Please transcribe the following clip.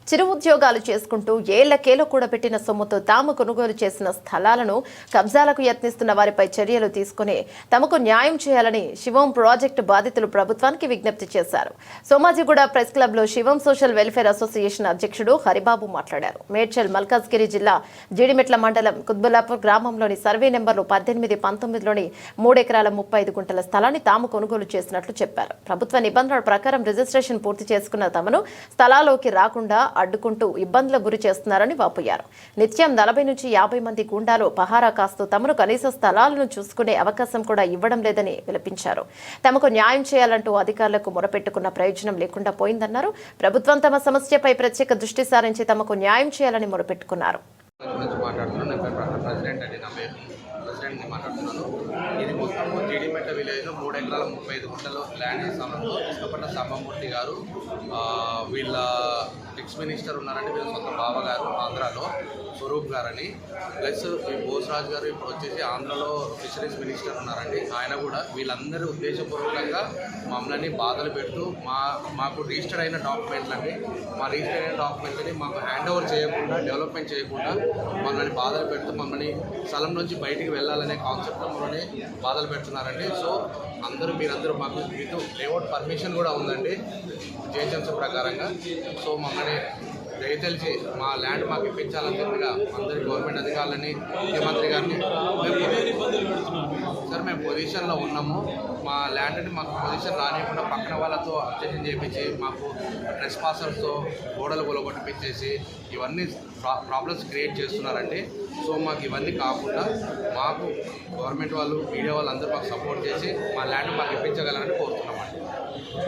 చిరు ఉద్యోగాలు చేసుకుంటూ ఏళ్లకేళ్ల కూడబెట్టిన సొమ్ముతో తాము కొనుగోలు చేసిన స్థలాలను కబ్జాలకు యత్నిస్తున్న వారిపై చర్యలు తీసుకుని తమకు న్యాయం చేయాలని శివం ప్రాజెక్టు బాధితులు ప్రభుత్వానికి విజ్ఞప్తి చేశారు. సోమాజిగూడ ప్రెస్ క్లబ్ లో శివం సోషల్ వెల్ఫేర్ అసోసియేషన్ అధ్యక్షుడు హరిబాబు మాట్లాడారు. మేడ్చల్ మల్కాజ్గిరి జిల్లా జీడిమెట్ల మండలం కుత్బుల్లాపూర్ గ్రామంలోని సర్వే నెంబర్లు 18, 19లోని 3 ఎకరాల 35 గుంటల స్థలాన్ని తాము కొనుగోలు చేసినట్లు చెప్పారు. ప్రభుత్వ నిబంధనల ప్రకారం రిజిస్ట్రేషన్ పూర్తి చేసుకున్న తమను స్థలాల్లోకి రాకుండా అడ్డుకుంటూ ఇబ్బందులకు గురి చేస్తున్నారని వాపోయారు. నిత్యం 40 నుంచి 50 మంది గూండాలు పహారా కాస్తూ తమను కనీస స్థలాలను చూసుకునే అవకాశం కూడా ఇవ్వడం లేదని విలపించారు. తమకు న్యాయం చేయాలంటూ అధికారులకు మొరపెట్టుకున్న ప్రయోజనం లేకుండా పోయిందన్నారు. ప్రభుత్వం తమ సమస్యపై ప్రత్యేక దృష్టి సారించి తమకు న్యాయం చేయాలని మొరపెట్టుకున్నారు. ఇది మొత్తము జీడిమెట్ల విలేజ్లో 3 ఎకరాల 35 గుంటలు ల్యాండ్ స్థలంలో ఇష్టపడ్డ సాంబమూర్తి గారు వీళ్ళ ఎక్స్ మినిస్టర్ ఉన్నారండి. వీళ్ళ సొంత బావ గారు ఆంధ్రాలో స్వరూప్ గారని, ప్లస్ ఈ బోస్రాజ్ గారు ఇప్పుడు వచ్చేసి ఆంధ్రలో ఫిషరీస్ మినిస్టర్ ఉన్నారండి. ఆయన కూడా వీళ్ళందరూ ఉద్దేశపూర్వకంగా మమ్మల్ని బాధలు పెడుతూ మాకు రిజిస్టర్ అయిన డాక్యుమెంట్లని మాకు హ్యాండ్ ఓవర్ చేయకుండా, డెవలప్మెంట్ చేయకుండా మమ్మల్ని బాధలు పెడుతూ మమ్మల్ని స్థలం నుంచి బయటికి వెళ్ళాలనే కాన్సెప్ట్లో మమ్మల్ని బాధలు పెడుతున్నారండి. సో మీరందరూ మాకు మీతో లేఅవుట్ పర్మిషన్ కూడా ఉందండి జిహెచ్ఎంసీ ప్రకారంగా. సో మమ్మల్ని దయతలిచి మా ల్యాండ్ మాకు ఇప్పించాలని చెప్పిగా అందరి గవర్నమెంట్ అధికారులని, ముఖ్యమంత్రి గారిని మేము పొజిషన్లో ఉన్నాము. మా ల్యాండ్ని మాకు పొజిషన్ రానివ్వకుండా పక్కన వాళ్ళతో అబ్జెక్షన్ చేయించి మాకు ట్రెస్ పాసర్స్తో గోడలు కొలగొట్టిపించేసి ఇవన్నీ ప్రాబ్లమ్స్ క్రియేట్ చేస్తున్నారండి. సో మాకు ఇవన్నీ కాకుండా మాకు గవర్నమెంట్ వాళ్ళు, మీడియా వాళ్ళు అందరూ మాకు సపోర్ట్ చేసి మా ల్యాండ్ మాకు ఇప్పించగలరని కోరుతున్నామండి.